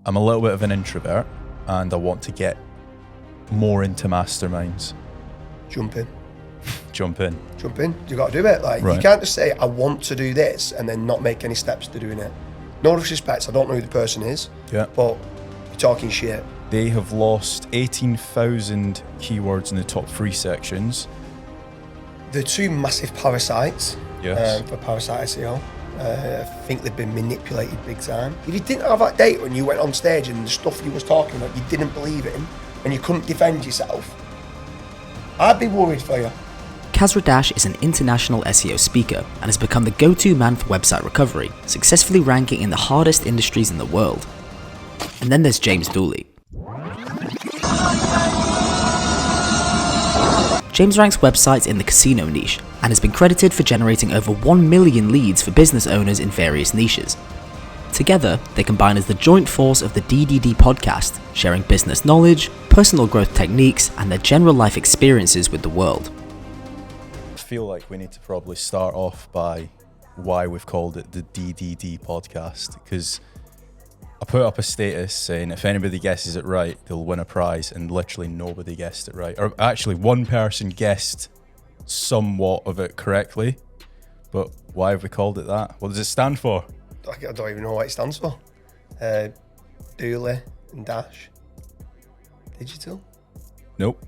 I'm a little bit of an introvert and I want to get more into masterminds. Jump in. You got to do it. Like, right. You can't just say, I want to do this and then not make any steps to doing it. No disrespect, I don't know who the person is, but you're talking shit. They have lost 18,000 keywords in the top 3 sections. The 2 massive parasites for parasite SEO. I think they've been manipulated big time. If you didn't have that data and you went on stage and the stuff you was talking about you didn't believe in and you couldn't defend yourself, I'd be worried for you. Kasra Dash is an international SEO speaker and has become the go-to man for website recovery, successfully ranking in the hardest industries in the world. And then there's James Dooley. James ranks websites in the casino niche and has been credited for generating over 1 million leads for business owners in various niches. Together, they combine as the joint force of the DDD Podcast, sharing business knowledge, personal growth techniques, and their general life experiences with the world. I feel like we need to probably start off by why we've called it the DDD Podcast, because I put up a status saying if anybody guesses it right, they'll win a prize, and literally nobody guessed it right. Or actually, one person guessed somewhat of it correctly, but why have we called it that? What does it stand for? I don't even know what it stands for. Dooley and Dash. Digital? Nope.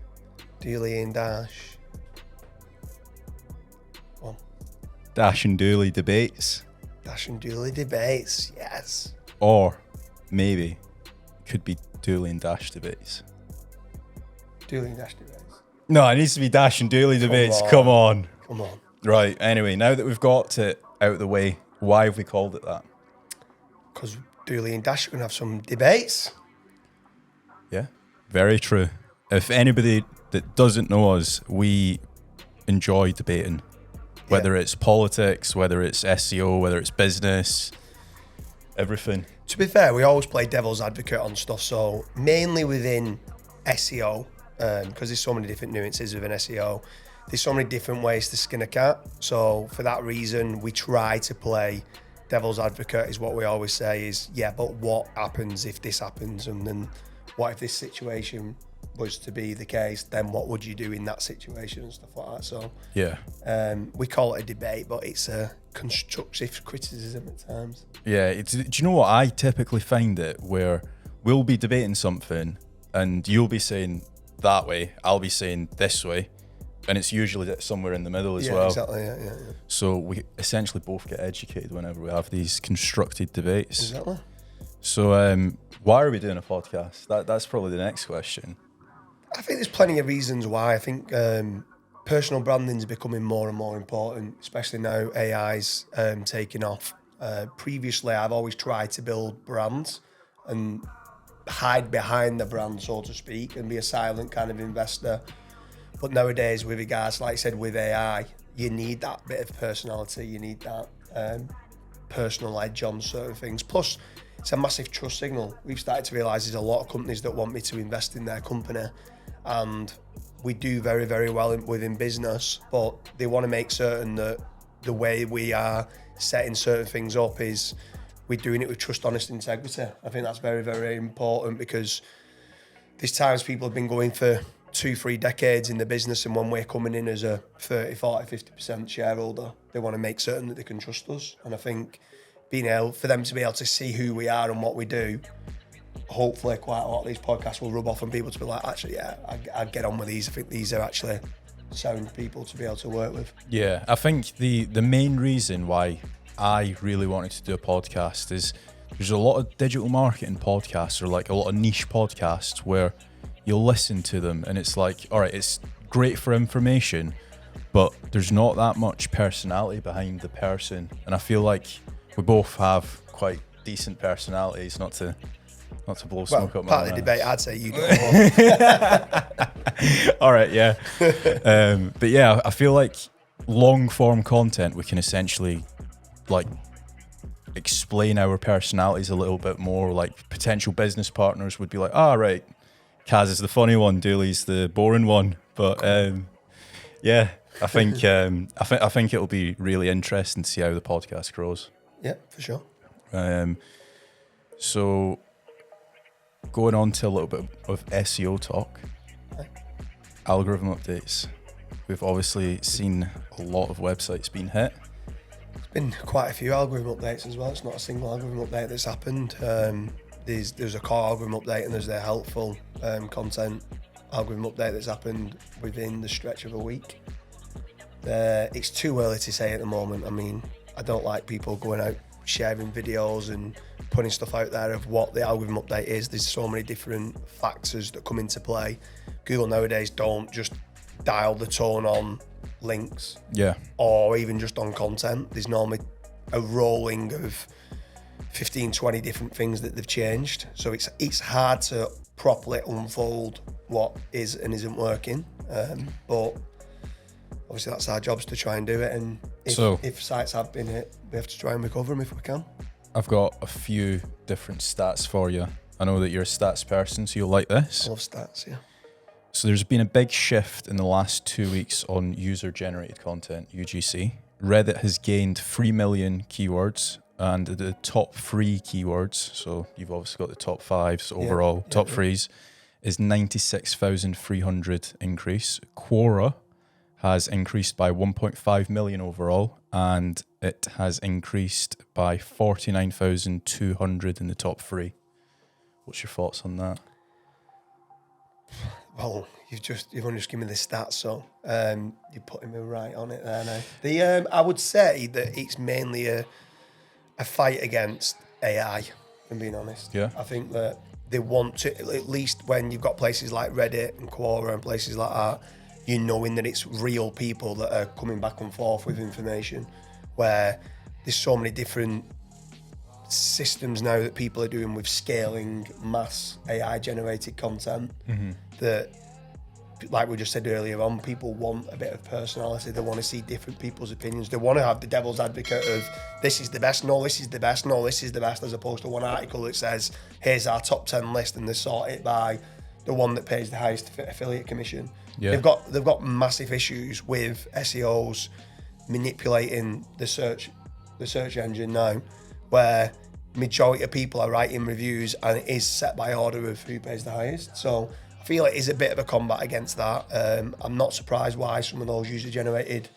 Dooley and Dash. Well. Dash and Dooley Debates. Dash and Dooley Debates, yes. Or maybe could be Dooley and Dash Debates. Dooley and Dash Debates. No, it needs to be Dash and Dooley Debates. Come on. Right, anyway, now that we've got it out of the way, why have we called it that? Because Dooley and Dash are going to have some debates. Yeah, very true. If anybody that doesn't know us, we enjoy debating. Whether it's politics, whether it's SEO, whether it's business, everything. To be fair, we always play devil's advocate on stuff. So mainly within SEO, because there's so many different nuances within SEO. There's so many different ways to skin a cat. So for that reason, we try to play devil's advocate is what we always say is, but what happens if this happens? And then what if this situation was to be the case? Then what would you do in that situation and stuff like that? So we call it a debate, but it's a constructive criticism at times. Yeah, do you know what I typically find it where we'll be debating something and you'll be saying that way, I'll be saying this way. And it's usually somewhere in the middle as well. Exactly, yeah. So we essentially both get educated whenever we have these constructed debates. Exactly. So why are we doing a podcast? That's probably the next question. I think there's plenty of reasons why. I think personal branding is becoming more and more important, especially now AI's taking off. Previously, I've always tried to build brands and hide behind the brand, so to speak, and be a silent kind of investor. But nowadays, with regards, like I said, with AI, you need that bit of personality. You need that personal edge on certain things. Plus, it's a massive trust signal. We've started to realise there's a lot of companies that want me to invest in their company. And we do very, very well within business, but they want to make certain that the way we are setting certain things up is we're doing it with trust, honesty, integrity. I think that's very, very important because there's times people have been going for 2-3 decades in the business, and when we're coming in as a 30, 40, 50% shareholder, they want to make certain that they can trust us. And I think being able for them to be able to see who we are and what we do, hopefully quite a lot of these podcasts will rub off on people to be like, actually, I'd get on with these. I think these are actually sound people to be able to work with. Yeah, I think the main reason why I really wanted to do a podcast is there's a lot of digital marketing podcasts or like a lot of niche podcasts where you'll listen to them and it's like, all right, it's great for information, but there's not that much personality behind the person. And I feel like we both have quite decent personalities, not to blow smoke up my part of the debate, I'd say you don't. All right, yeah. But yeah, I feel like long form content, we can essentially like explain our personalities a little bit more. Like potential business partners would be like, right, Kaz is the funny one, Dooley's the boring one. But yeah, I think I think it'll be really interesting to see how the podcast grows. Yeah, for sure. So going on to a little bit of SEO talk. Algorithm updates. We've obviously seen a lot of websites being hit. There's been quite a few algorithm updates as well. It's not a single algorithm update that's happened. There's a core algorithm update and there's the helpful content algorithm update that's happened within the stretch of a week. It's too early to say at the moment. I mean, I don't like people going out sharing videos and putting stuff out there of what the algorithm update is. There's so many different factors that come into play. Google nowadays don't just dial the tone on links, or even just on content. There's normally a rolling of 15, 20 different things that they've changed. So it's hard to properly unfold what is and isn't working. But obviously that's our jobs to try and do it. And if sites have been hit, we have to try and recover them if we can. I've got a few different stats for you. I know that you're a stats person, so you'll like this. I love stats, yeah. So there's been a big shift in the last 2 weeks on user-generated content, UGC. Reddit has gained 3 million keywords, and the top 3 keywords, so you've obviously got the top 5s overall, top 3s, is 96,300 increase. Quora has increased by 1.5 million overall, and it has increased by 49,200 in the top 3. What's your thoughts on that? Well, you've only just given me the stats, so you're putting me right on it there now. I would say that it's mainly a fight against AI, if I'm being honest. Yeah. I think that they want to, at least when you've got places like Reddit and Quora and places like that, you knowing that it's real people that are coming back and forth with information, where there's so many different systems now that people are doing with scaling mass AI generated content that, like we just said earlier on, people want a bit of personality. They want to see different people's opinions. They want to have the devil's advocate of this is the best, no, this is the best, no, this is the best, as opposed to one article that says here's our top 10 list and they sort it by the one that pays the highest affiliate commission. Yeah. They've got massive issues with SEOs manipulating the search engine now, where majority of people are writing reviews and it is set by order of who pays the highest. So I feel it is a bit of a combat against that. I'm not surprised why some of those user-generated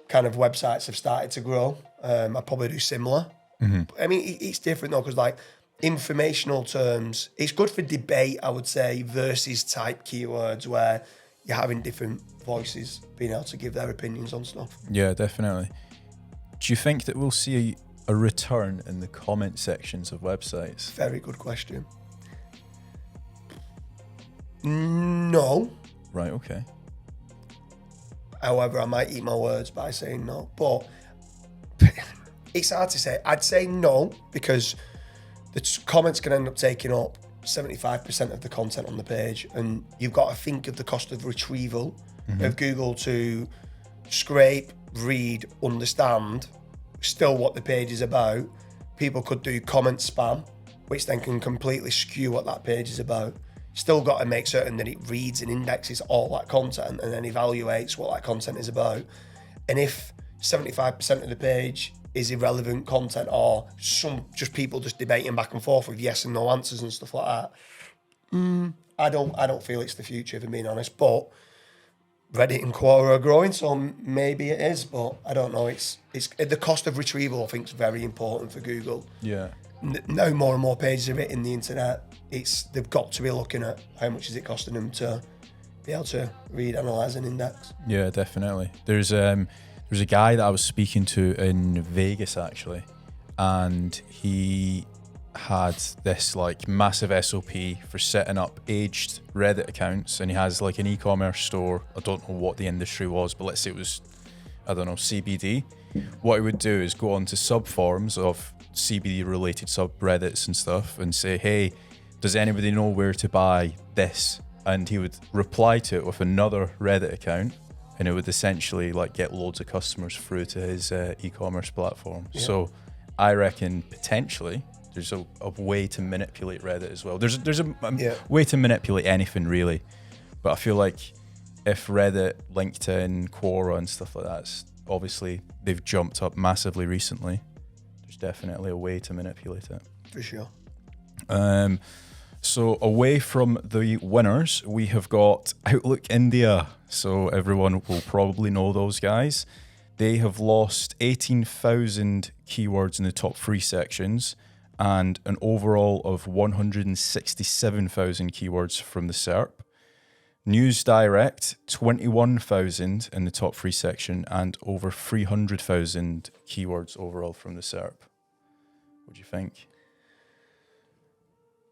kind of websites have started to grow. I'd probably do similar. I mean, it's different though, because like informational terms, it's good for debate, I would say, versus type keywords where you're having different voices being able to give their opinions on stuff. Yeah, definitely. Do you think that we'll see a return in the comment sections of websites? Very good question. No. Right, okay. However, I might eat my words by saying no, but it's hard to say. I'd say no, because the comments can end up taking up 75% of the content on the page, and you've got to think of the cost of retrieval of Google to scrape, read, understand still what the page is about. People could do comment spam, which then can completely skew what that page is about. Still got to make certain that it reads and indexes all that content and then evaluates what that content is about. And if 75% of the page is irrelevant content, or some just people just debating back and forth with yes and no answers and stuff like that, I don't feel it's the future, if I'm being honest. But Reddit and Quora are growing, so maybe it is, but I don't know. It's the cost of retrieval, I think, is very important for Google. Yeah. Now more and more pages are hitting the internet. They've got to be looking at how much is it costing them to be able to read, analyze, and index. Yeah, definitely. There's a guy that I was speaking to in Vegas actually, and he had this like massive SOP for setting up aged Reddit accounts, and he has like an e-commerce store. I don't know what the industry was, but let's say it was, I don't know, CBD. What he would do is go onto subforums of CBD related subreddits and stuff and say, hey, does anybody know where to buy this? And he would reply to it with another Reddit account, and it would essentially like get loads of customers through to his e-commerce platform. Yeah. So I reckon potentially there's a way to manipulate Reddit as well. There's a way to manipulate anything really, but I feel like if Reddit, LinkedIn, Quora and stuff like that, obviously they've jumped up massively recently. There's definitely a way to manipulate it. For sure. So away from the winners, we have got Outlook India. So everyone will probably know those guys. They have lost 18,000 keywords in the top 3 sections and an overall of 167,000 keywords from the SERP. News Direct, 21,000 in the top 3 section and over 300,000 keywords overall from the SERP. What do you think?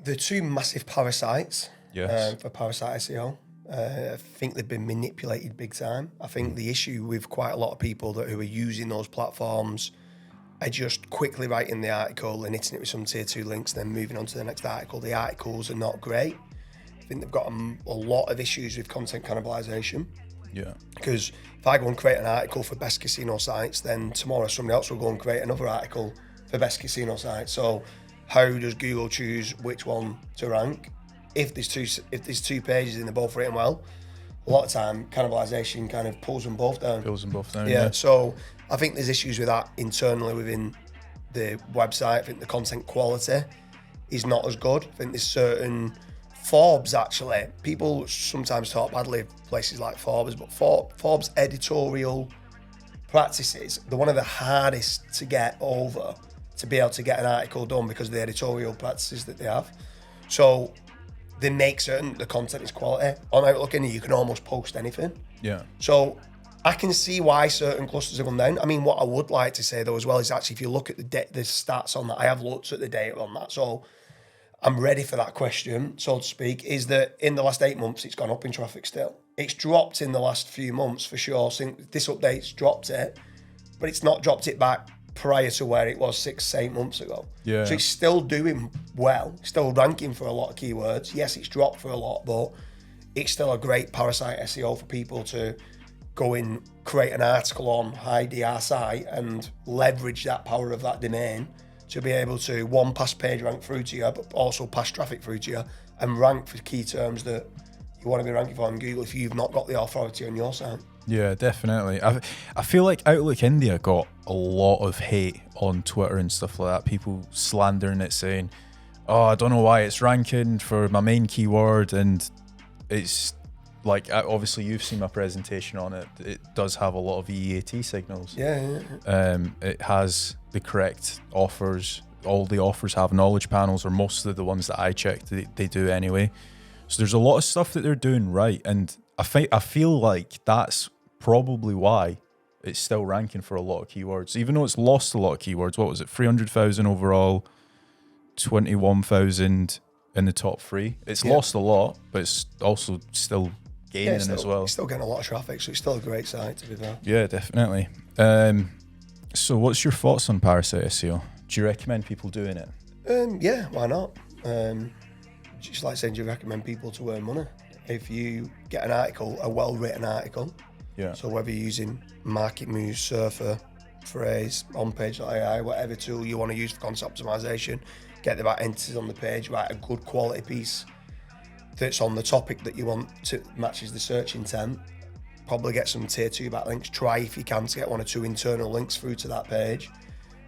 The 2 massive parasites Yes. for parasite SEO. I think they've been manipulated big time. I think the issue with quite a lot of people who are using those platforms are just quickly writing the article and hitting it with some tier 2 links, then moving on to the next article. The articles are not great. I think they've got a lot of issues with content cannibalization. Yeah. Because if I go and create an article for best casino sites, then tomorrow somebody else will go and create another article for best casino sites. So how does Google choose which one to rank? If there's two pages and they're both written well, a lot of time cannibalization kind of pulls them both down. Yeah. So I think there's issues with that internally within the website. I think the content quality is not as good. I think there's certain Forbes, actually, people sometimes talk badly of places like Forbes, but Forbes editorial practices, they're one of the hardest to get over to be able to get an article done because of the editorial practices that they have. So they make certain the content is quality. On Outlook India, you can almost post anything. Yeah. So I can see why certain clusters have gone down. I mean, what I would like to say though as well is actually if you look at the stats on that, I have looked at the data on that, so I'm ready for that question, so to speak, is that in the last 8 months, it's gone up in traffic still. It's dropped in the last few months for sure. Since this update's dropped it, but it's not dropped it back prior to where it was 6-8 months ago. Yeah. So it's still doing well, still ranking for a lot of keywords. Yes, it's dropped for a lot, but it's still a great parasite SEO for people to go in, create an article on high DR site and leverage that power of that domain to be able to, one, pass page rank through to you, but also pass traffic through to you and rank for key terms that you want to be ranking for on Google if you've not got the authority on your site. Yeah, definitely. I feel like Outlook India got a lot of hate on Twitter and stuff like that. People slandering it, saying, oh, I don't know why it's ranking for my main keyword. And it's like, obviously you've seen my presentation on it. It does have a lot of EAT signals. Yeah. It has the correct offers. All the offers have knowledge panels, or most of the ones that I checked, they do anyway. So there's a lot of stuff that they're doing right. And I feel like that's probably why it's still ranking for a lot of keywords, even though it's lost a lot of keywords. What was it? 300,000 overall, 21,000 in the top 3. It's lost a lot, but it's also still gaining as well. It's still getting a lot of traffic, so it's still a great site to be there. Yeah, definitely. So what's your thoughts on parasite SEO? Do you recommend people doing it? Yeah, why not? Just like saying, do you recommend people to earn money? If you get an article, a well-written article, so whether you're using Market Moves, Surfer, Phrase, OnPage.ai, whatever tool you want to use for content optimization, get the right entities on the page, write a good quality piece that's on the topic that you want to matches the search intent, probably get some tier 2 backlinks, try if you can to get 1 or 2 internal links through to that page,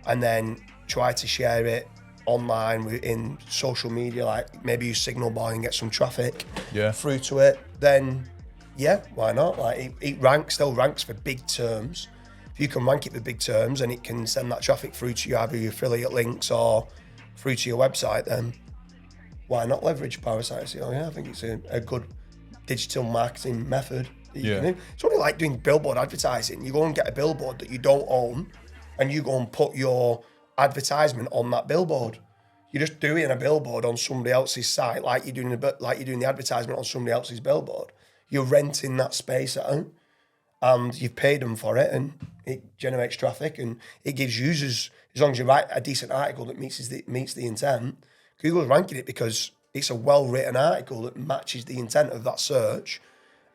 and then try to share it online in social media, like maybe use Signal Boy and get some traffic through to it, then why not? Like it still ranks for big terms. If you can rank it for big terms and it can send that traffic through to you, either your affiliate links or through to your website, then why not leverage parasite SEO? Yeah, I think it's a good digital marketing method that you can do. It's only like doing billboard advertising. You go and get a billboard that you don't own and you go and put your advertisement on that billboard. You're just doing a billboard on somebody else's site, like you're doing the advertisement on somebody else's billboard. You're renting that space out, and you've paid them for it, and it generates traffic, and it gives users, as long as you write a decent article that meets the intent, Google's ranking it because it's a well-written article that matches the intent of that search.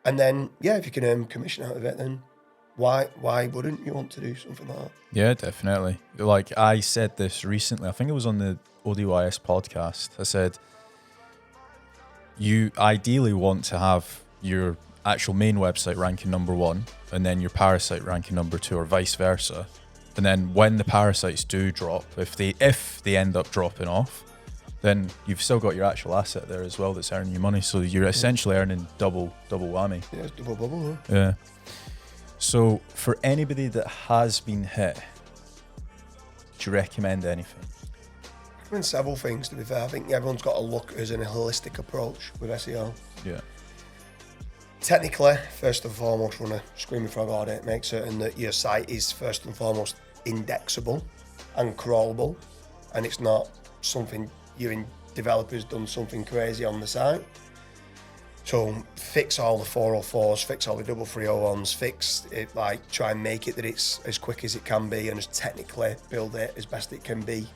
And then, if you can earn commission out of it, then why wouldn't you want to do something like that? Yeah, definitely. Like I said this recently, I think it was on the ODYS podcast. I said, you ideally want to have your actual main website ranking number 1 and then your parasite ranking number 2, or vice versa. And then when the parasites do drop, if they end up dropping off, then you've still got your actual asset there as well that's earning you money. So you're essentially earning double whammy. Yeah, it's double bubble. Yeah. So for anybody that has been hit, do you recommend anything? I recommend several things, to be fair. I think everyone's got to look as a holistic approach with SEO. Yeah. Technically, first and foremost, run a screaming frog audit. Make certain that your site is first and foremost indexable and crawlable, and it's not something your developer's done something crazy on the site. So fix all the 404s, fix all the 301s, fix it, like try and make it that it's as quick as it can be and as technically build it as best it can be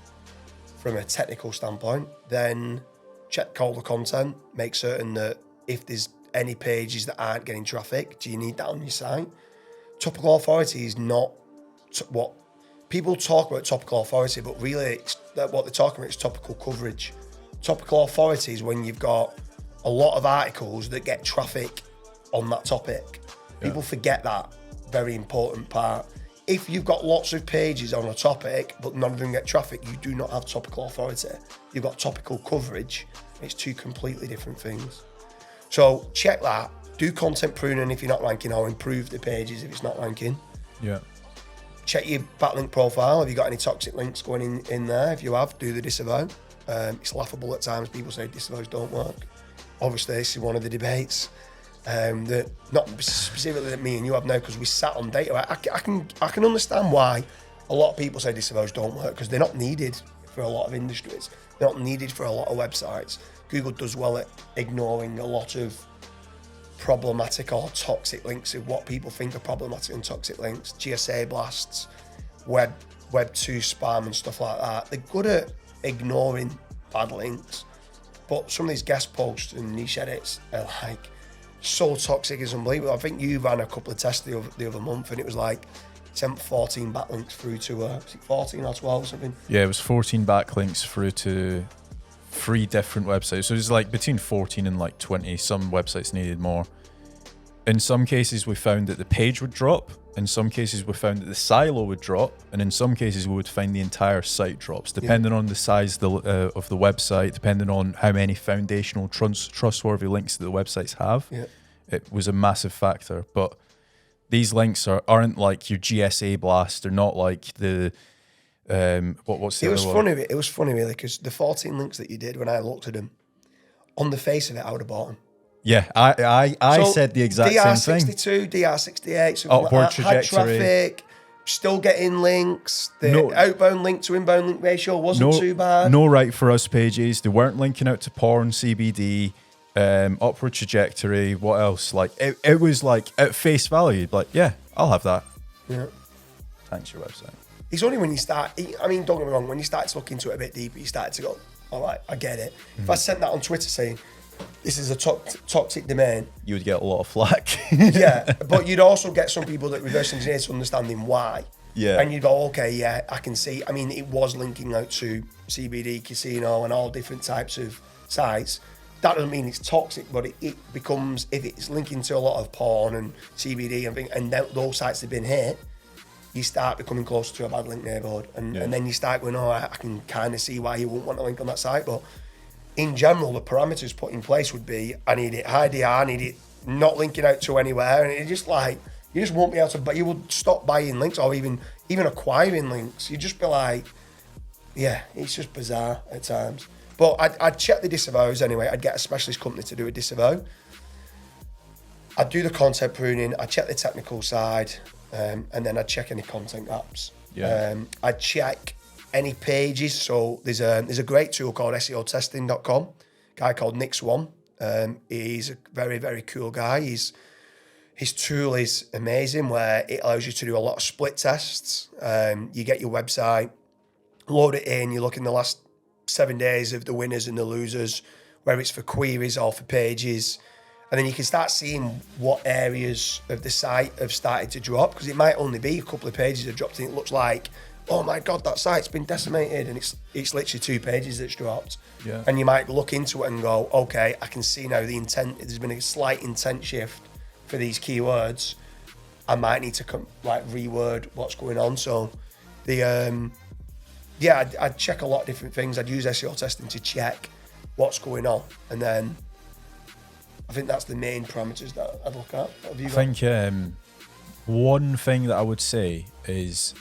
from a technical standpoint. Then check all the content, make certain that if there's any pages that aren't getting traffic, do you need that on your site? Topical authority is not what people talk about, topical authority, but really what they're talking about is topical coverage. Topical authority is when you've got a lot of articles that get traffic on that topic. Yeah. People forget that very important part. If you've got lots of pages on a topic, but none of them get traffic, you do not have topical authority. You've got topical coverage. It's two completely different things. So check that. Do content pruning if you're not ranking, or improve the pages if it's not ranking. Yeah. Check your backlink profile. Have you got any toxic links going in there? If you have, do the disavow. It's laughable at times. People say disavows don't work. Obviously, this is one of the debates that not specifically that me and you have now, because we sat on data. I can understand why a lot of people say disavows don't work, because they're not needed for a lot of industries. They're not needed for a lot of websites. Google does well at ignoring a lot of problematic or toxic links of what people think are problematic and toxic links, GSA blasts, Web 2 spam and stuff like that. They're good at ignoring bad links. But some of these guest posts and niche edits are like so toxic, it's unbelievable. I think you ran a couple of tests the other month, and it was like sent 14 backlinks through to was it 14 or 12 or something? Yeah, it was 14 backlinks through to 3 different websites. So it was like between 14 and like 20. Some websites needed more. In some cases, we found that the page would drop. In some cases, we found that the silo would drop. And in some cases, we would find the entire site drops, depending on the size of the website, depending on how many foundational trustworthy links that the websites have. Yeah. It was a massive factor. But these links aren't like your GSA blast. They're not like the... what's the other one? It was funny, really, because the 14 links that you did, when I looked at them, on the face of it, I would have bought them. Yeah, I said the exact same thing. DR62, DR68, something Upward like that. trajectory. Had traffic, still getting links. The outbound link to inbound link ratio wasn't too bad. No right for us pages. They weren't linking out to porn, CBD, upward trajectory. What else? Like it was like at face value. Like, yeah, I'll have that. Yeah. Thanks, your website. It's only when you start, I mean, don't get me wrong, when you start to look into it a bit deeper, you start to go, all right, I get it. If I sent that on Twitter saying, this is a toxic domain, You would get a lot of flack. yeah, but you'd also get some people that reverse engineer to understanding why. Yeah. And you'd go, okay, yeah, I can see. I mean, it was linking out to CBD, casino, and all different types of sites. That doesn't mean it's toxic, but it becomes, if it's linking to a lot of porn and CBD and those sites have been hit, you start becoming closer to a bad link neighborhood. And then you start going, I can kind of see why you wouldn't want to link on that site. But in general, the parameters put in place would be, I need it high DR, I need it not linking out to anywhere. And it's just like, you just won't be able to, but you would stop buying links or even acquiring links. You'd just be like, yeah, it's just bizarre at times. But I'd check the disavows anyway. I'd get a specialist company to do a disavow. I'd do the content pruning. I'd check the technical side, and then I'd check any content gaps. Yeah. I'd check any pages. So there's a great tool called SEOtesting.com. A guy called Nick Swan. He's a very, very cool guy. His tool is amazing, where it allows you to do a lot of split tests. You get your website, load it in. You look in the last 7 days of the winners and the losers, whether it's for queries or for pages. And then you can start seeing what areas of the site have started to drop, because it might only be a couple of pages that dropped and it looks like, oh my God, that site's been decimated, and it's literally 2 pages that's dropped. Yeah. And you might look into it and go, okay, I can see now the intent, there's been a slight intent shift for these keywords. I might need to reword what's going on. So the yeah, I'd check a lot of different things. I'd use SEO testing to check what's going on, and then I think that's the main parameters that I'd look at. What have you got? I think one thing that I would say is,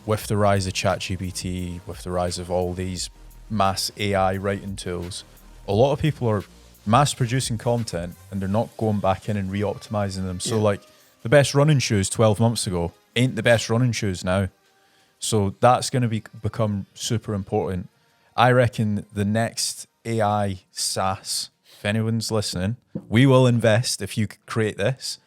with the rise of ChatGPT, with the rise of all these mass AI writing tools, a lot of people are mass producing content and they're not going back in and re-optimizing them. So like the best running shoes 12 months ago ain't the best running shoes now. So that's going to become super important. I reckon the next AI SaaS, if anyone's listening, we will invest if you could create this.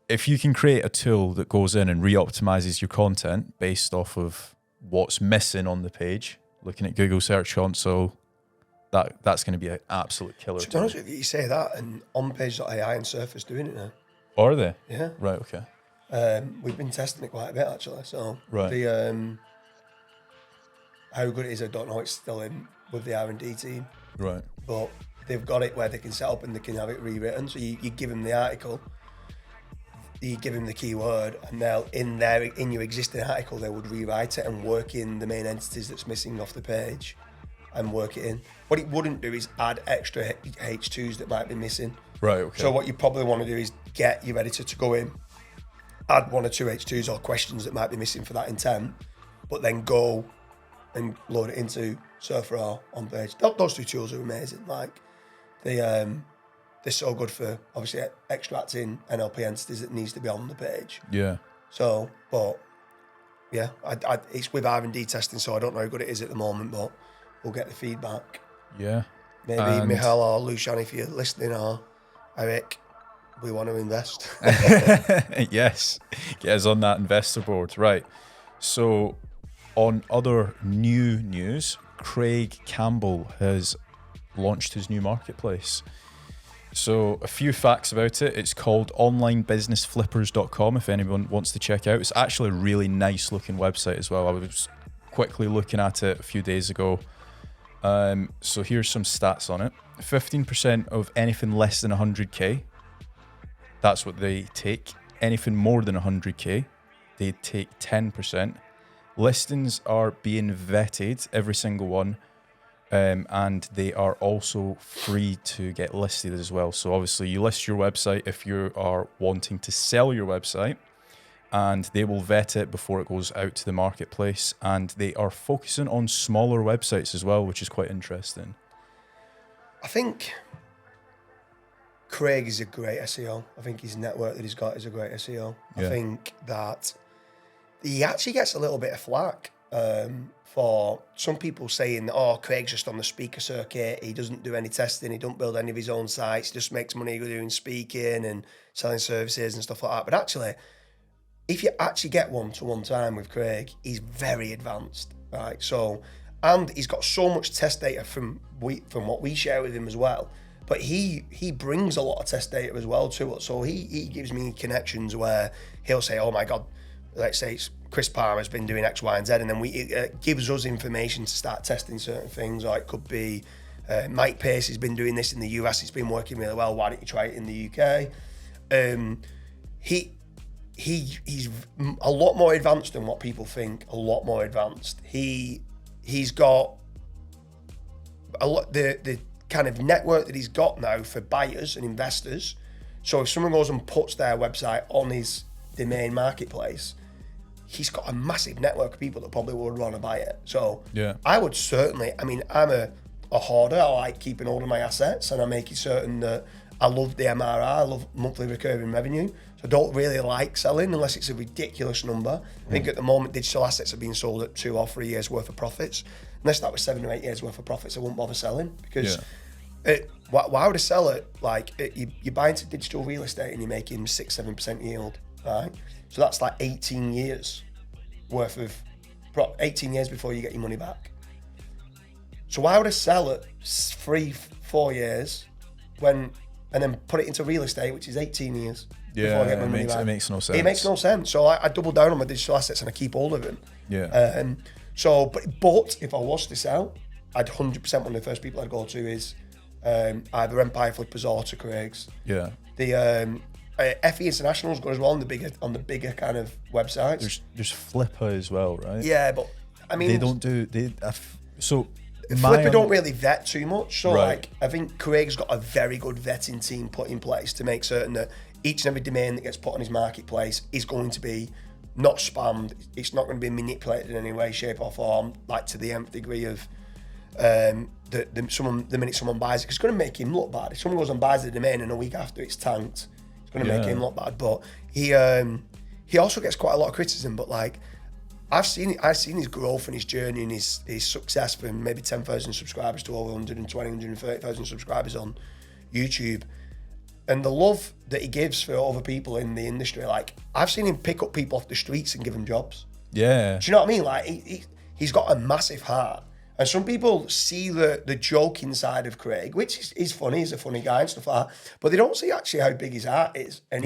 If you can create a tool that goes in and re-optimizes your content based off of what's missing on the page, looking at Google Search Console, that's going to be an absolute killer. To be honest with you, you say that, and onpage.ai and Surface doing it now. Are they? Yeah. Right, okay. We've been testing it quite a bit, actually. So right. The how good it is, I don't know. It's still in with the R&D team. Right. But they've got it where they can set up and they can have it rewritten. So you give them the article, you give them the keyword, and they'll in your existing article they would rewrite it and work in the main entities that's missing off the page and work it in. What it wouldn't do is add extra H2s that might be missing. Right, okay. So what you probably want to do is get your editor to go in, add 1 or 2 H2s or questions that might be missing for that intent, but then go and load it into Surfer or on page. Those 2 tools are amazing. Like they're so good for obviously extracting NLP entities that needs to be on the page. Yeah. So, but yeah, it's with R&D testing, so I don't know how good it is at the moment, but we'll get the feedback. Yeah. Maybe Michal or Lucian, if you're listening, or Eric, we want to invest. Yes, get us on that investor board. Right. So on other new news, Craig Campbell has launched his new marketplace. So a few facts about it. It's called onlinebusinessflippers.com if anyone wants to check out. It's actually a really nice looking website as well. I was quickly looking at it a few days ago. So here's some stats on it. 15% of anything less than 100K, that's what they take. Anything more than 100K, they take 10%. Listings are being vetted, every single one. And they are also free to get listed as well. So obviously you list your website if you are wanting to sell your website, and they will vet it before it goes out to the marketplace. And they are focusing on smaller websites as well, which is quite interesting. I think Craig is a great SEO. I think his network that he's got is a great SEO. Yeah. I think that he actually gets a little bit of flack for some people saying, oh, Craig's just on the speaker circuit, he doesn't do any testing, he don't build any of his own sites, he just makes money doing speaking and selling services and stuff like that. But actually, if you actually get one-to-one time with Craig, he's very advanced, right? So, and he's got so much test data from what we share with him as well. But he brings a lot of test data as well to us. So he gives me connections where he'll say, oh my God, let's say it's Chris Palmer's been doing X, Y, and Z, and then it gives us information to start testing certain things. Or it could be Mike Pace has been doing this in the US, it's been working really well, why don't you try it in the UK? He's a lot more advanced than what people think, a lot more advanced. He's got a lot, the kind of network that he's got now for buyers and investors. So if someone goes and puts their website on his domain marketplace, he's got a massive network of people that probably would want to buy it. So yeah, I would certainly, I mean, I'm a hoarder. I like keeping hold of my assets, and I'm making certain that I love the MRR, I love monthly recurring revenue. So I don't really like selling unless it's a ridiculous number. I think at the moment digital assets are being sold at 2 or 3 years worth of profits. Unless that was 7 or 8 years worth of profits, I wouldn't bother selling, because why would I sell it? Like you buy into digital real estate and you're making 6-7% yield, right? So that's like 18 years worth of 18 years before you get your money back. So why would I sell it 3-4 years and then put it into real estate, which is 18 years before I get my money back? It makes no sense. It makes no sense. So I double down on my digital assets and I keep hold of them. Yeah. But if I was to sell, I'd 100% one of the first people I'd go to is either Empire Flippers or to Craig's. Yeah. The FE International's good as well on the bigger kind of websites. There's Flipper as well, right? Yeah, but I mean, they don't do Flipper don't really vet too much. So Right. like, I think Craig's got a very good vetting team put in place to make certain that each and every domain that gets put on his marketplace is going to be not spammed. It's not going to be manipulated in any way, shape or form, like to the nth degree of the minute someone buys it. 'Cause it's going to make him look bad. If someone goes and buys the domain and a week after it's tanked, it's going to make him look bad. But he also gets quite a lot of criticism. But like, I've seen his growth and his journey and his success from maybe 10,000 subscribers to over 120, 130,000 subscribers on YouTube. And the love that he gives for other people in the industry, like, I've seen him pick up people off the streets and give them jobs. Yeah. Do you know what I mean? Like, he's got a massive heart. And some people see the joking side of Craig, which is funny, he's a funny guy and stuff like that, but they don't see actually how big his heart is. And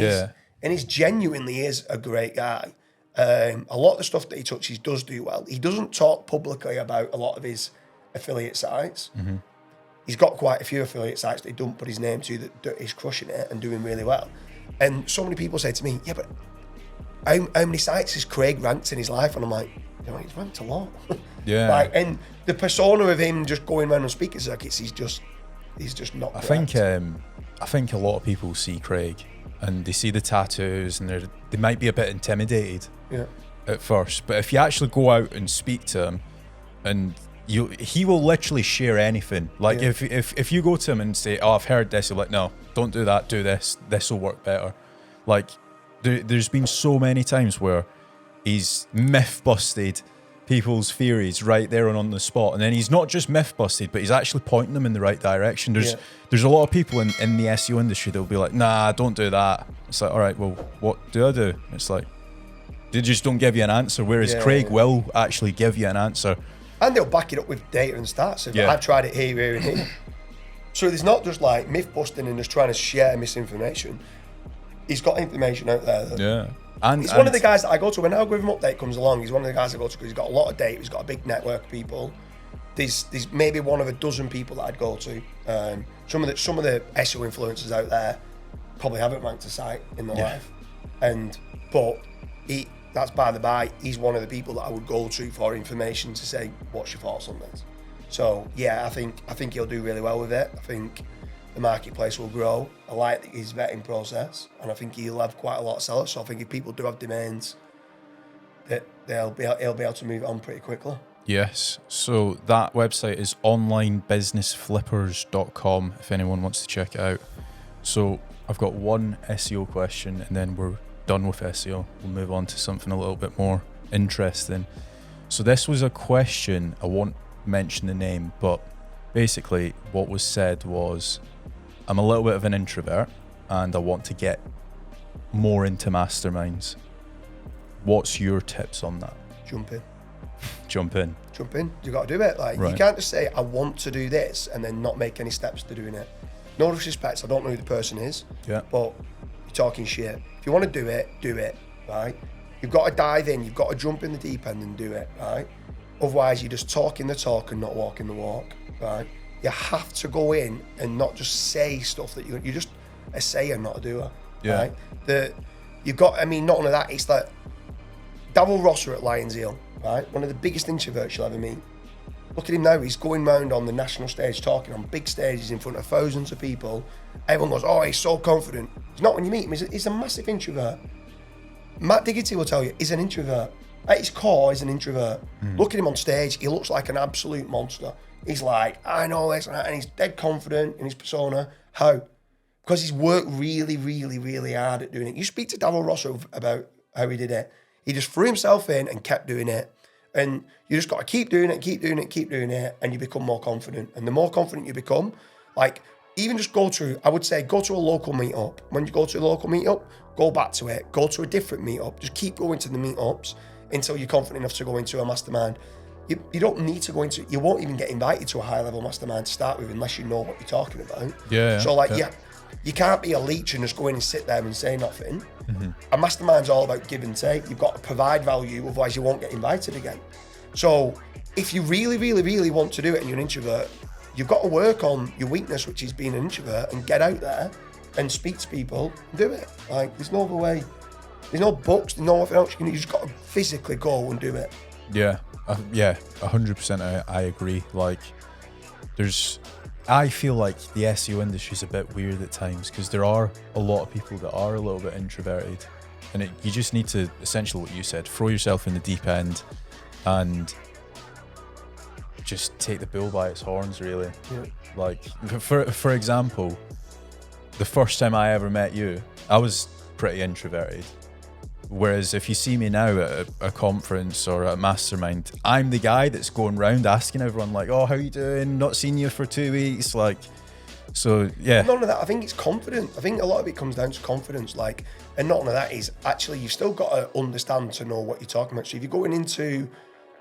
he's genuinely is a great guy. A lot of the stuff that he touches does do well. He doesn't talk publicly about a lot of his affiliate sites. Mm-hmm. He's got quite a few affiliate sites that he don't put his name to that he's crushing it and doing really well. And so many people say to me, yeah, but how many sites has Craig ranked in his life? And I'm like, you know, he's ranked a lot. Yeah. Like, and the persona of him just going around on speaker circuits, he's just not correct. I think a lot of people see Craig and they see the tattoos and they might be a bit intimidated at first. But if you actually go out and speak to him, and he will literally share anything. Like if you go to him and say, "Oh, I've heard this," he'll be like, "No, don't do that. Do this. This will work better." Like there's been so many times where he's myth busted people's theories right there and on the spot, and then he's not just myth busted, but he's actually pointing them in the right direction. There's a lot of people in the SEO industry that'll be like, "Nah, don't do that." It's like, all right, well, what do I do? It's like they just don't give you an answer, whereas Craig will actually give you an answer. And they'll back it up with data and stats. So I've tried it here, and here. So there's not just like myth busting and just trying to share misinformation. He's got information out there. He's one of the guys that I go to when Algorithm Update comes along. He's one of the guys I go to because he's got a lot of data. He's got a big network of people. There's maybe one of a dozen people that I'd go to. Some of the SEO influencers out there probably haven't ranked a site in their life, but that's by the by. He's one of the people that I would go to for information to say, what's your thoughts on this? So yeah, I think he'll do really well with it. I think the marketplace will grow. I like his vetting process, and I think he'll have quite a lot of sellers. So I think if people do have domains, that he'll be able to move it on pretty quickly. Yes. So that website is onlinebusinessflippers.com if anyone wants to check it out. So I've got one SEO question, and then we're done with SEO. We'll move on to something a little bit more interesting. So this was a question, I won't mention the name, but basically what was said was, I'm a little bit of an introvert and I want to get more into masterminds. What's your tips on that? Jump in. You got to do it. Like, you can't just say, I want to do this, and then not make any steps to doing it. No disrespect, I don't know who the person is, but you're talking shit. If you want to do it, right? You've got to dive in, you've got to jump in the deep end and do it, right? Otherwise, you're just talking the talk and not walking the walk, right? You have to go in and not just say stuff that you're just a sayer, not a doer, right? Not only that, it's like Davil Rosser at Lions Hill, right? One of the biggest introverts you'll ever meet. Look at him now, he's going round on the national stage, talking on big stages in front of thousands of people. Everyone goes, oh, he's so confident. He's not when you meet him, he's a massive introvert. Matt Diggity will tell you, he's an introvert. At his core, he's an introvert. Look at him on stage, he looks like an absolute monster. He's like, I know this and that, and he's dead confident in his persona. How? Because he's worked really, really, really hard at doing it. You speak to Davil Rosser about how he did it. He just threw himself in and kept doing it. And you just got to keep doing it, and you become more confident. And the more confident you become, like, even just go to a local meetup. When you go to a local meetup, go back to it. Go to a different meetup. Just keep going to the meetups until you're confident enough to go into a mastermind. You don't need to go into, you won't even get invited to a high level mastermind to start with unless you know what you're talking about. You can't be a leech and just go in and sit there and say nothing. A mastermind's all about give and take. You've got to provide value, otherwise you won't get invited again. So if you really, really, really want to do it and you're an introvert, you've got to work on your weakness, which is being an introvert, and get out there and speak to people and do it. Like, there's no other way. There's no books, there's no nothing else you can do. You just got to physically go and do it. Yeah, 100%. I agree. Like, I feel like the SEO industry is a bit weird at times because there are a lot of people that are a little bit introverted, and you just need to, essentially what you said, throw yourself in the deep end and just take the bull by its horns, really. Yeah. Like, for example, the first time I ever met you, I was pretty introverted. Whereas if you see me now at a conference or a mastermind, I'm the guy that's going around asking everyone like, oh, how you doing? Not seen you for 2 weeks. Like, so yeah. None of that. I think it's confidence. I think a lot of it comes down to confidence. Like, and not only that is actually you've still got to understand to know what you're talking about. So if you're going into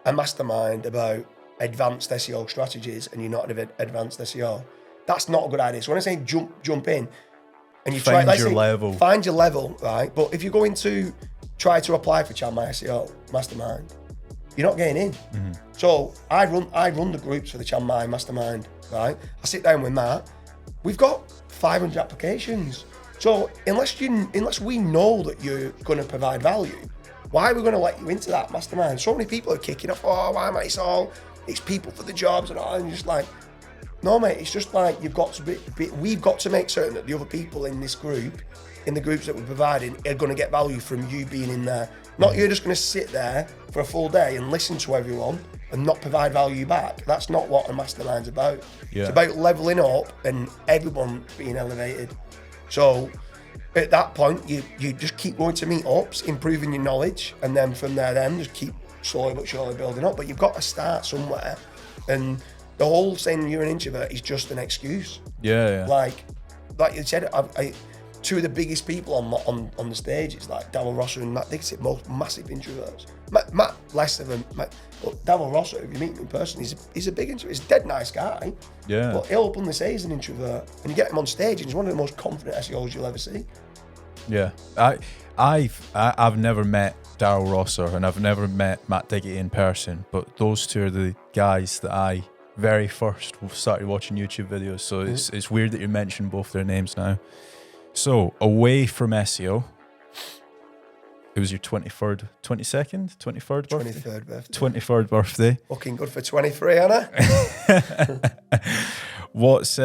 a mastermind about advanced SEO strategies and you're not an advanced SEO, that's not a good idea. So when I say jump in and you find your level. Find your level, right? But if you're going to try to apply for Child My SEO Mastermind, you're not getting in. Mm-hmm. So I run the groups for the Child My Mastermind, right? I sit down with Matt. We've got 500 applications. So unless we know that you're going to provide value, why are we going to let you into that mastermind? So many people are kicking off, oh, why am I so? It's people for the jobs and all. And you're just like, no, mate, it's just like you've got to we've got to make certain that the other people in this group, in the groups that we're providing, are going to get value from you being in there. Not you're just going to sit there for a full day and listen to everyone and not provide value back. That's not what a mastermind's about. Yeah. It's about leveling up and everyone being elevated. So at that point, you just keep going to meetups, improving your knowledge, and then from there, just keep slowly but surely building up. But you've got to start somewhere, and the whole saying you're an introvert is just an excuse. Yeah. Like you said, two of the biggest people on the stage is like Darryl Rosser and Matt Dixon, most massive introverts. Matt less of them, but Darryl Rosser, if you meet him in person, he's a big introvert. He's a dead nice guy. Yeah. But he'll openly say he's an introvert, and you get him on stage, and he's one of the most confident SEOs you'll ever see. Yeah. I've never met Darryl Rosser and I've never met Matt Diggity in person, but those two are the guys that I very first started watching YouTube videos. So it's weird that you mentioned both their names now. So away from SEO, it was your 23rd birthday? 23rd birthday. Looking good for 23, Anna. What's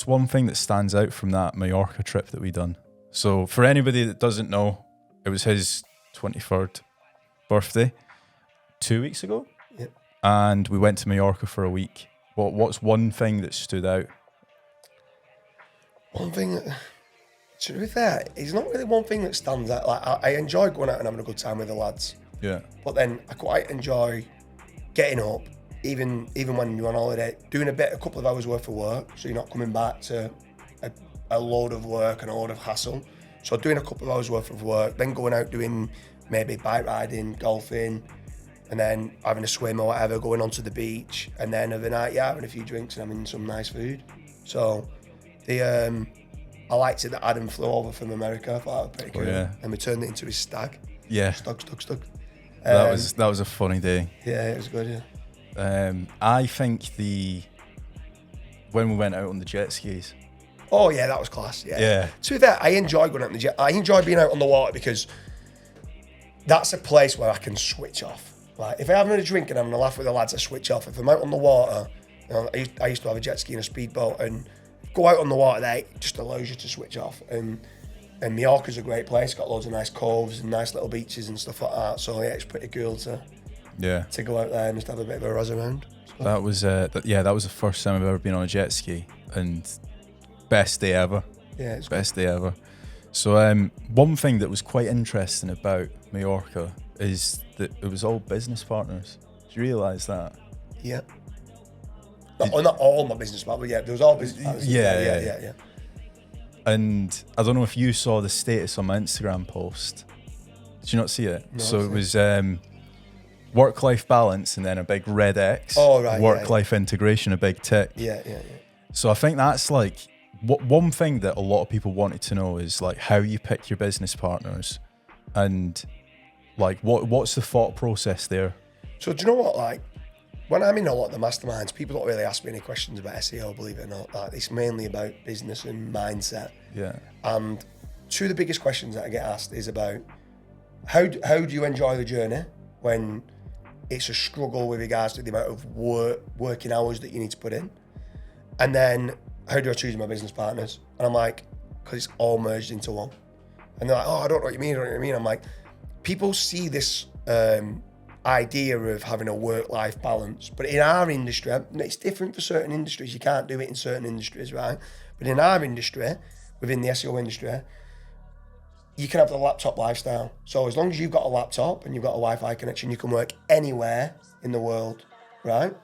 one thing that stands out from that Majorca trip that we done? So for anybody that doesn't know, it was his 23rd birthday 2 weeks ago. Yep. And we went to Majorca for a week. What's one thing that stood out? One thing, to be fair, it's not really one thing that stands out. Like I enjoy going out and having a good time with the lads. Yeah. But then I quite enjoy getting up, even when you're on holiday, doing a couple of hours worth of work, so you're not coming back to a load of work and a load of hassle. So doing a couple of hours worth of work, then going out doing maybe bike riding, golfing, and then having a swim or whatever, going onto the beach, and then overnight, having a few drinks and having some nice food. So I liked it that Adam flew over from America. I thought that was pretty cool. Yeah. And we turned it into his stag. Yeah. Stug. That was a funny day. Yeah, it was good, yeah. I think when we went out on the jet skis. Oh yeah, that was class. Yeah. To be fair, I enjoy going out on the jet. I enjoy being out on the water because that's a place where I can switch off. Like if I'm having a drink and having a laugh with the lads, I switch off. If I'm out on the water, I used to have a jet ski and a speedboat, and go out on the water there, it just allows you to switch off. And Majorca's a great place, got loads of nice coves and nice little beaches and stuff like that. So yeah, it's pretty cool to go out there and just have a bit of a razz around. So. That was the first time I've ever been on a jet ski, and best day ever. Yeah, it's best day ever. So one thing that was quite interesting about Majorca is that it was all business partners. Did you realise that? Yeah. Not all my business partners, but yeah, there was all business partners. Yeah. And I don't know if you saw the status on my Instagram post. Did you not see it? No, so it was work-life balance and then a big red X. Oh, right. Work-life integration, a big tick. Yeah. So I think that's like one thing that a lot of people wanted to know is like how you pick your business partners and like what's the thought process there? So do you know what, like when I'm in a lot of the masterminds, people don't really ask me any questions about SEO, believe it or not. Like, it's mainly about business and mindset. Yeah. And two of the biggest questions that I get asked is about how do you enjoy the journey when it's a struggle with regards to the amount of working hours that you need to put in? And then how do I choose my business partners? And I'm like, because it's all merged into one. And they're like, oh, I don't know what you mean. I'm like, people see this idea of having a work-life balance, but in our industry, it's different for certain industries. You can't do it in certain industries, right? But in our industry, within the SEO industry, you can have the laptop lifestyle. So as long as you've got a laptop and you've got a Wi-Fi connection, you can work anywhere in the world, right?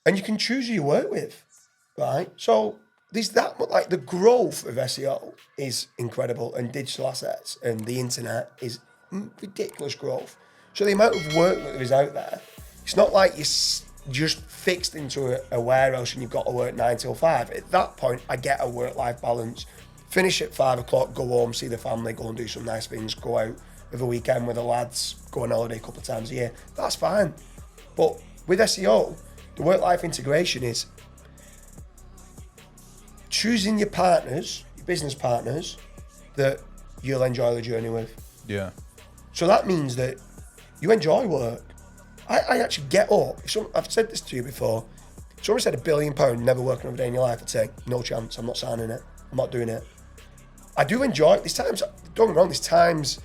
And you can choose who you work with, right? So there's that, like the growth of SEO is incredible, and digital assets and the internet is ridiculous growth. So the amount of work that there is out there, it's not like you're just fixed into a warehouse and you've got to work 9 till 5. At that point, I get a work-life balance. Finish at 5 o'clock, go home, see the family, go and do some nice things, go out with a weekend with the lads, go on holiday a couple of times a year. That's fine. But with SEO, the work-life integration is choosing your partners, your business partners, that you'll enjoy the journey with. Yeah. So that means that you enjoy work. I actually get up. I've said this to you before. If someone said £1 billion, never working another day in your life, I'd say, no chance, I'm not signing it. I'm not doing it. I do enjoy it. There's times, don't get me wrong, there's times,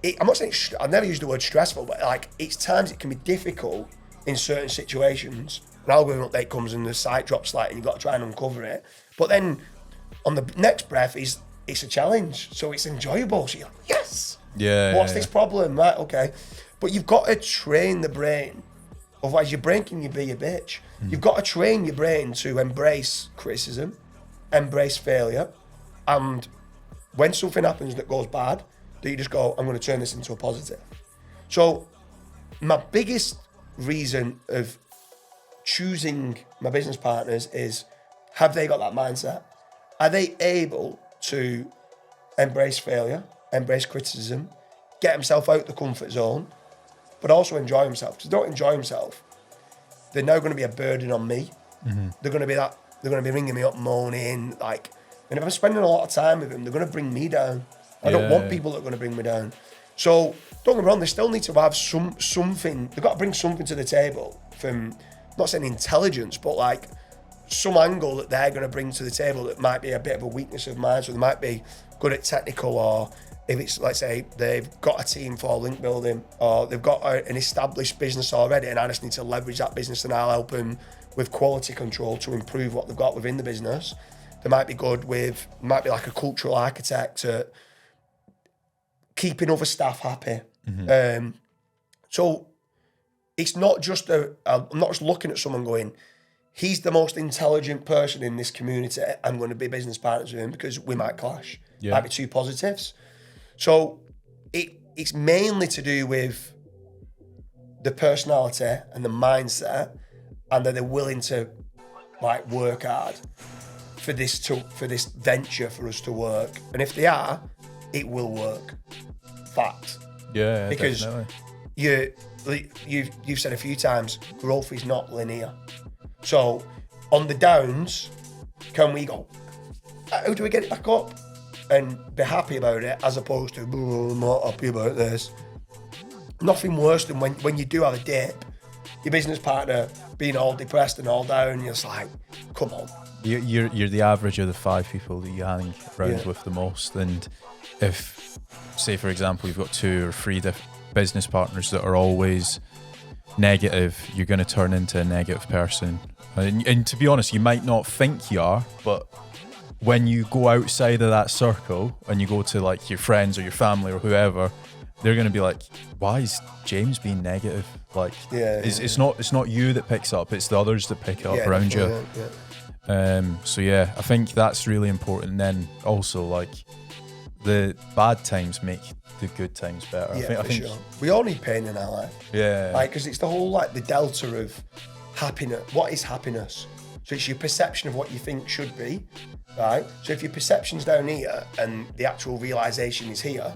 I'm not saying, I've never used the word stressful, but like, it's times it can be difficult in certain situations. An algorithm update comes and the site drops slightly and you've got to try and uncover it. But then on the next breath, it's a challenge. So it's enjoyable. So you're like, yes! Yeah. What's this problem? Right, okay. But you've got to train the brain. Otherwise your brain can be a bitch. You've got to train your brain to embrace criticism, embrace failure, and when something happens that goes bad, that you just go, I'm going to turn this into a positive. So my biggest reason of choosing my business partners is, have they got that mindset? Are they able to embrace failure, embrace criticism, get himself out the comfort zone, but also enjoy himself? Because if they don't enjoy himself, they're now going to be a burden on me. Mm-hmm. They're going to be ringing me up, moaning, like, and if I'm spending a lot of time with them, they're going to bring me down. I don't want people that are going to bring me down. So don't get me wrong, they still need to have something. They've got to bring something to the table from, not saying intelligence, but like some angle that they're going to bring to the table that might be a bit of a weakness of mine. So they might be good at technical, or if it's, let's say, they've got a team for link building, or they've got an established business already, and I just need to leverage that business, and I'll help them with quality control to improve what they've got within the business. They might be good with, might be like a cultural architect at keeping other staff happy. Mm-hmm. So it's not just I'm not just looking at someone going, he's the most intelligent person in this community, I'm going to be business partners with him, because we might clash. Yeah. Might be two positives. So it's mainly to do with the personality and the mindset, and that they're willing to like work hard for this venture for us to work. And if they are, it will work. Fact. Yeah, because definitely. You've said a few times, growth is not linear. So on the downs, can we go, how do we get it back up and be happy about it, as opposed to, I'm not happy about this. Nothing worse than when you do have a dip, your business partner being all depressed and all down, you're just like, come on. You're the average of the 5 people that you hang around with the most, and if, say for example, you've got 2 or 3 business partners that are always negative, you're going to turn into a negative person. And to be honest, you might not think you are, but when you go outside of that circle and you go to like your friends or your family or whoever, they're going to be like, why is James being negative? Like, it's not you that picks up, it's the others that pick up around you. So yeah, I think that's really important. And then also, like, the bad times make the good times better. I think sure. We all need pain in our life. Yeah. Like, because it's the whole, like, the delta of happiness. What is happiness? So it's your perception of what you think should be, right? So if your perception's down here and the actual realisation is here,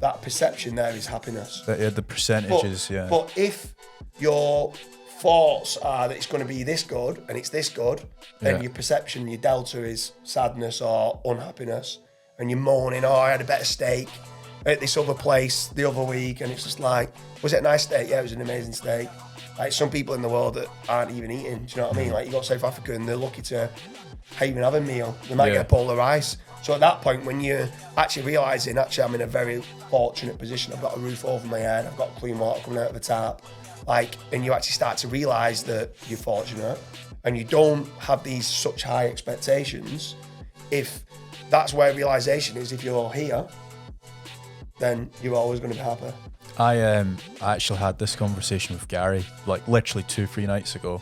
that perception there is happiness. The percentages, But if your thoughts are that it's going to be this good and it's this good, then your perception, your delta is sadness or unhappiness, and you're moaning, oh, I had a better steak, at this other place the other week, and it's just like, was it a nice steak? Yeah, it was an amazing steak. Like some people in the world that aren't even eating, do you know what I mean? Like you got South Africa and they're lucky to even have a meal. They might get a bowl of rice. So at that point, when you're actually realising, actually I'm in a very fortunate position, I've got a roof over my head, I've got clean water coming out of the tap, like, and you actually start to realise that you're fortunate and you don't have these such high expectations. If that's where realisation is, if you're here, then you're always going to be happy. I actually had this conversation with Gary, like literally 2-3 nights ago,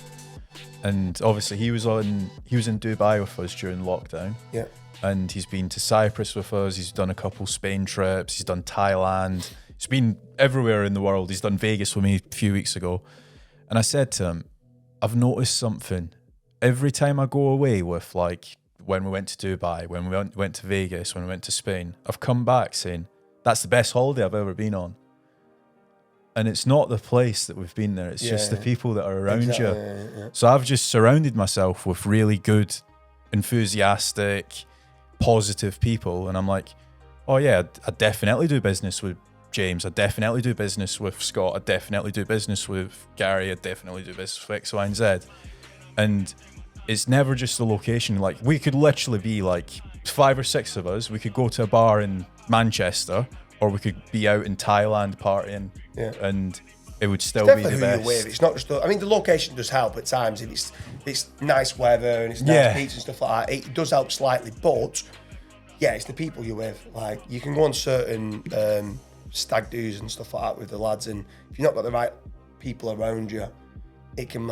and obviously he was in Dubai with us during lockdown. Yeah. And he's been to Cyprus with us. He's done a couple Spain trips. He's done Thailand. He's been everywhere in the world. He's done Vegas with me a few weeks ago, and I said to him, I've noticed something. Every time I go away, with like when we went to Dubai, when we went to Vegas, when we went to Spain, I've come back saying that's the best holiday I've ever been on. And it's not the place that we've been there, it's just the people that are around you. Yeah. So I've just surrounded myself with really good, enthusiastic, positive people. And I'm like, oh yeah, I definitely do business with James. I definitely do business with Scott. I definitely do business with Gary. I definitely do business with X, Y, and Z. And it's never just the location. Like we could literally be like 5 or 6 of us. We could go to a bar in Manchester, or we could be out in Thailand partying, and it would still be the best. Who you're with. It's not just I mean, the location does help at times. If it's nice weather and it's nice beach and stuff like that, it does help slightly. But yeah, it's the people you're with. Like you can go on certain stag do's and stuff like that with the lads, and if you've not got the right people around you, it can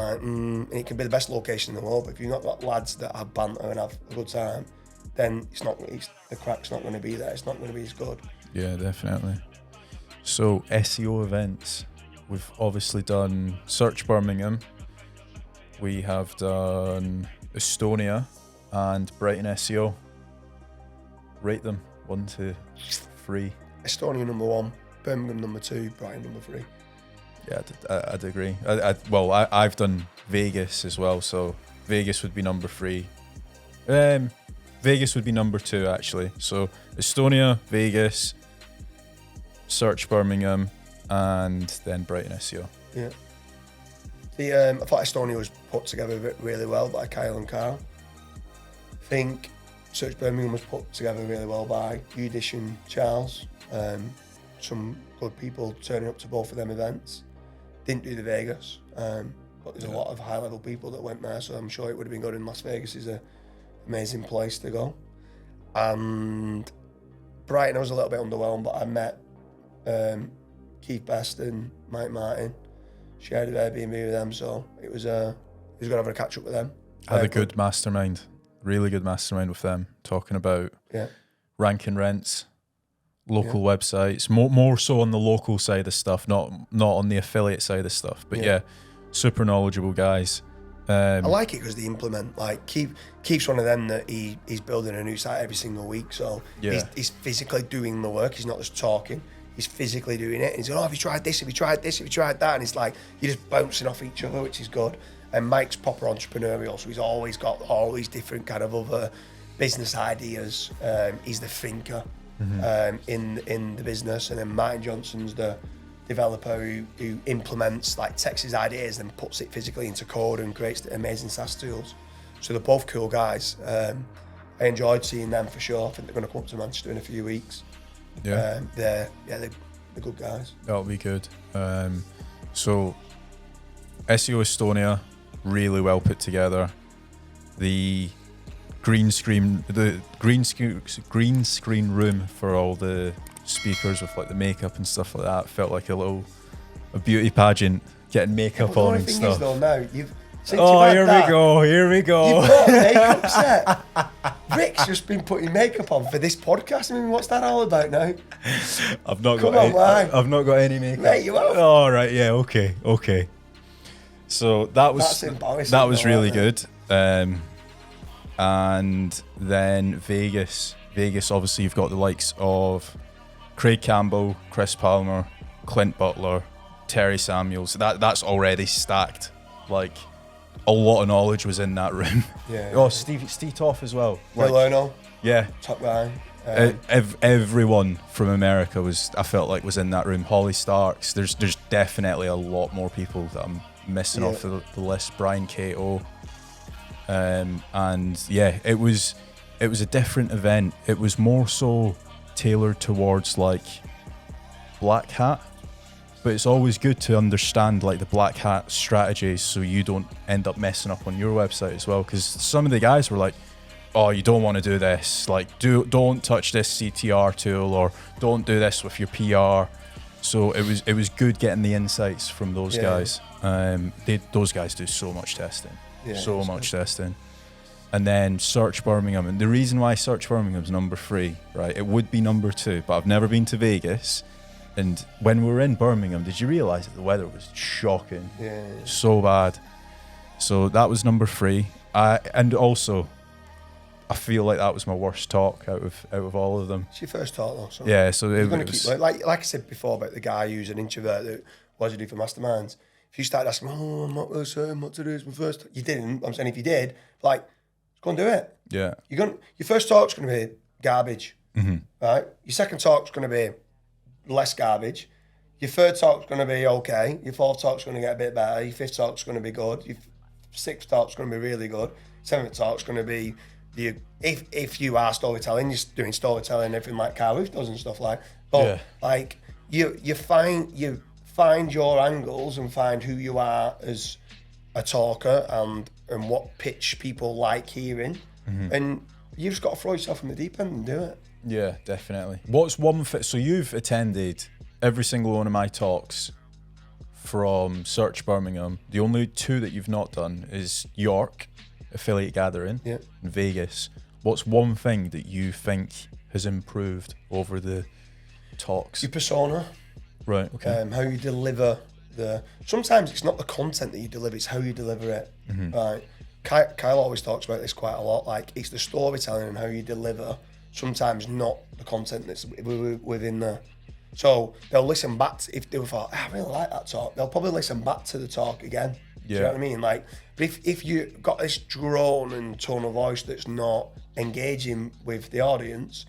it can be the best location in the world. But if you've not got lads that have banter and have a good time, then the crack's not going to be there. It's not going to be as good. Yeah, definitely. So SEO events, we've obviously done Search Birmingham, we have done Estonia and Brighton SEO. Rate them 1 to 3. Estonia number 1, Birmingham number 2, Brighton number 3. Yeah, I'd agree. I've done Vegas as well, so Vegas would be number 3. Vegas would be number 2 actually. So Estonia, Vegas, Search Birmingham, and then Brighton SEO. Yeah. I thought Estonia was put together really well by Kyle and Carl. I think Search Birmingham was put together really well by Udish and Charles. Some good people turning up to both of them events. Didn't do the Vegas, but there's a lot of high-level people that went there, so I'm sure it would have been good. In Las Vegas is an amazing place to go. And Brighton, I was a little bit underwhelmed, but I met Keith Best and Mike Martin, shared an Airbnb with them, so it was good having a catch up with them. Had a good mastermind, really good mastermind with them, talking about ranking rents, local websites, more so on the local side of stuff, not on the affiliate side of stuff. But super knowledgeable guys. I like it because they implement, like Keith's one of them that he's building a new site every single week, so he's physically doing the work. He's not just talking, he's physically doing it. And he's going, have you tried this, have you tried this, have you tried that? And it's like you're just bouncing off each other, which is good. And Mike's proper entrepreneurial, so he's always got all these different kind of other business ideas. He's the thinker in the business. And then Martin Johnson's the developer who implements, like, takes his ideas and puts it physically into code and creates amazing SaaS tools. So they're both cool guys. I enjoyed seeing them for sure. I think they're going to come up to Manchester in a few weeks. They're good guys. That'll be good. So SEO Estonia, really well put together. The green screen room for all the speakers with like the makeup and stuff like that felt like a beauty pageant, getting makeup on and stuff. Though, now, here we go. You've got a makeup set. Rick's just been putting makeup on for this podcast. I mean, what's that all about now? I've not got any makeup. Mate, you have. Oh, right, yeah, okay. So that was really good. And then Vegas, obviously you've got the likes of Craig Campbell, Chris Palmer, Clint Butler, Terry Samuels. That's already stacked. Like, a lot of knowledge was in that room. Yeah. Oh, Steve Toff as well. Will Ono. Yeah. Top guy. Everyone from America I felt like was in that room. Holly Starks. There's definitely a lot more people that I'm missing off the list. Brian Cato. And yeah, it was a different event. It was more so tailored towards like black hat, but it's always good to understand like the black hat strategies so you don't end up messing up on your website as well, because some of the guys were like, oh, you don't want to do this, like don't touch this CTR tool, or don't do this with your PR. So it was good getting the insights from those guys. Those guys do so much testing. So much testing. And then Search Birmingham. And the reason why Search Birmingham's number 3, right? It would be number 2, but I've never been to Vegas. And when we were in Birmingham, did you realise that the weather was shocking? Yeah. So bad. So that was number 3. And also, I feel like that was my worst talk out of all of them. It's your first talk though. So yeah, so you're going to keep, like I said before about the guy who's an introvert that what does he do for masterminds? If you start asking, oh, I'm not really certain what to do, it's my first talk. You didn't. I'm saying if you did, like, go and do it. Yeah. Your first talk's going to be garbage, right? Your second talk's going to be less garbage. Your third talk's going to be okay. Your fourth talk's going to get a bit better. Your fifth talk's going to be good. Your sixth talk's going to be really good. Seventh talk's going to be if you are storytelling, you're doing storytelling, everything like Carl Roof does and stuff like. But like you find your angles and find who you are as a talker and what pitch people like hearing, and you've just got to throw yourself in the deep end and do it. Yeah, definitely. What's one so you've attended every single one of my talks from Search Birmingham. The only 2 that you've not done is York Affiliate Gathering and Vegas. What's one thing that you think has improved over the talks? Your persona. Right, okay. How you deliver sometimes it's not the content that you deliver, it's how you deliver it. Right. Kyle always talks about this quite a lot, like it's the storytelling and how you deliver, sometimes not the content that's within there. So they'll listen back if they thought, I really like that talk, they'll probably listen back to the talk again. Do you know what I mean? Like, but if you got this drone and tone of voice that's not engaging with the audience,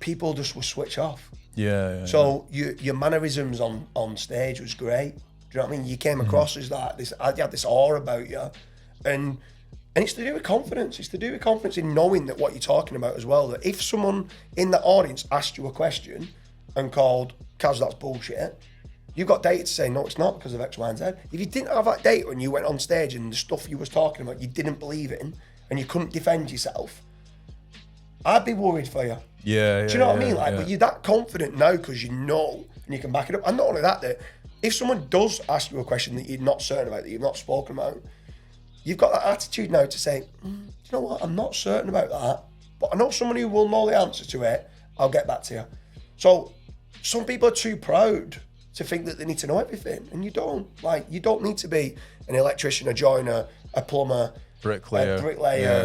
people just will switch off. So your mannerisms on stage was great. Do you know what I mean? You came across as that. You had this aura about you, and it's to do with confidence. It's to do with confidence in knowing that what you're talking about as well. That if someone in the audience asked you a question and called, "Kaz, that's bullshit," you've got data to say, no, it's not because of X, Y, and Z. If you didn't have that data and you went on stage and the stuff you was talking about you didn't believe in and you couldn't defend yourself, I'd be worried for you. Do you know what I mean? Like, but you're that confident now because you know and you can back it up. And not only that if someone does ask you a question that you're not certain about, that you've not spoken about, you've got that attitude now to say, do you know what? I'm not certain about that, but I know someone who will know the answer to it. I'll get back to you. So some people are too proud to think that they need to know everything, and you don't. Like, you don't need to be an electrician, a joiner, a plumber, bricklayer,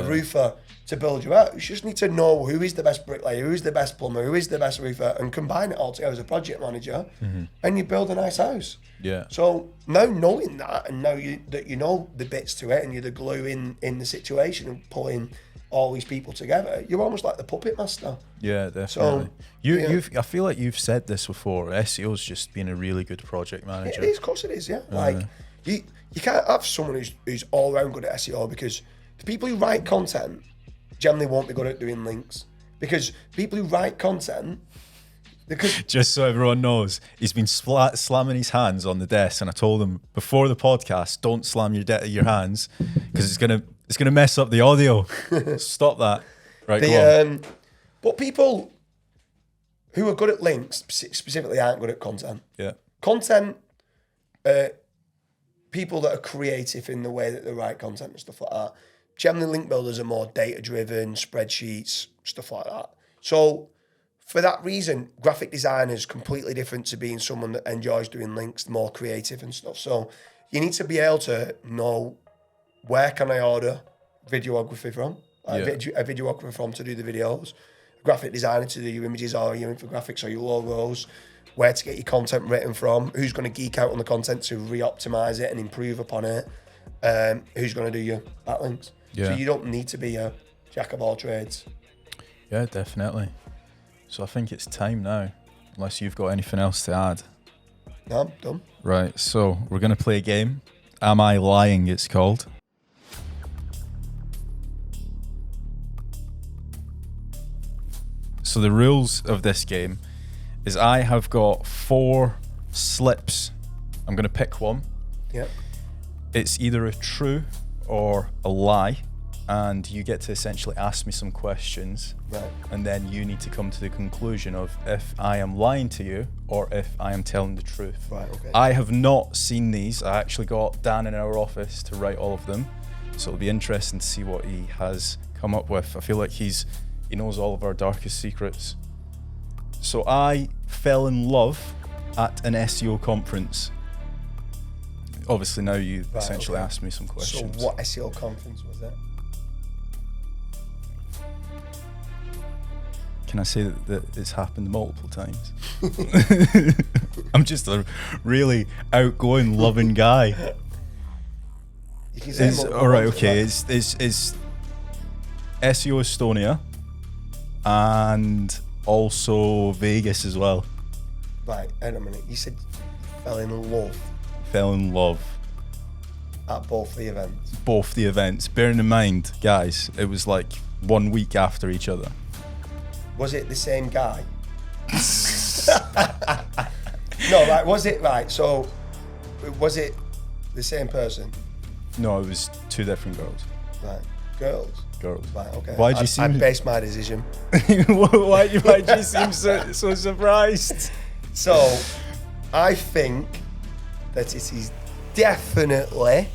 roofer to build your house. You just need to know who is the best bricklayer, who is the best plumber, who is the best roofer, and combine it all together as a project manager, and you build a nice house. So now knowing that, and now that you know the bits to it, and you're the glue in the situation and pulling all these people together, you're almost like the puppet master. Yeah, definitely. So I feel like you've said this before. SEO's just been a really good project manager. It is, of course it is. Yeah, like you can't have someone who's all around good at SEO, because the people who write content generally won't be good at doing links, because people who write content. Just so everyone knows, he's been slamming his hands on the desk, and I told him before the podcast, don't slam your hands because it's gonna mess up the audio. Stop that. Right, go on. But people who are good at links specifically aren't good at content. Content, people that are creative in the way that they write content and stuff like that. Generally, link builders are more data-driven, spreadsheets, stuff like that. So for that reason, graphic design is completely different to being someone that enjoys doing links, more creative and stuff. So you need to be able to know, where can I order videography from? A videographer from to do the videos, a graphic designer to do your images or your infographics or your logos, where to get your content written from, who's going to geek out on the content to re-optimize it and improve upon it, who's going to do your backlinks. So you don't need to be a jack of all trades. Yeah, definitely. So I think it's time now, unless you've got anything else to add. No, I'm done. Right, so we're going to play a game. Am I Lying, it's called. So the rules of this game is I have got 4 slips. I'm going to pick one. Yep. It's either a true or a lie, and you get to essentially ask me some questions, Right. and then you need to come to the conclusion of if I am lying to you or if I am telling the truth. Right, okay. I have not seen these. I actually got Dan in our office to write all of them, so it'll be interesting to see what he has come up with. I feel like he knows all of our darkest secrets. So I fell in love at an SEO conference. Obviously now you essentially asked me some questions. So what SEO conference was that? Can I say that it's happened multiple times? I'm just a really outgoing, loving guy. You can say multiple All right, ones, okay. right? It's SEO Estonia and also Vegas as well. Right, hang on a minute. You said you fell in love Fell in love. at both the events. Both the events. Bearing in mind, guys, it was like 1 week after each other. Was it the same guy? No, right, was it, right, so was it the same person? No, it was 2 different girls. Right, girls? Girls. Right, okay. Why'd you I seem... based my decision. why'd you seem so surprised? So, I think that it is definitely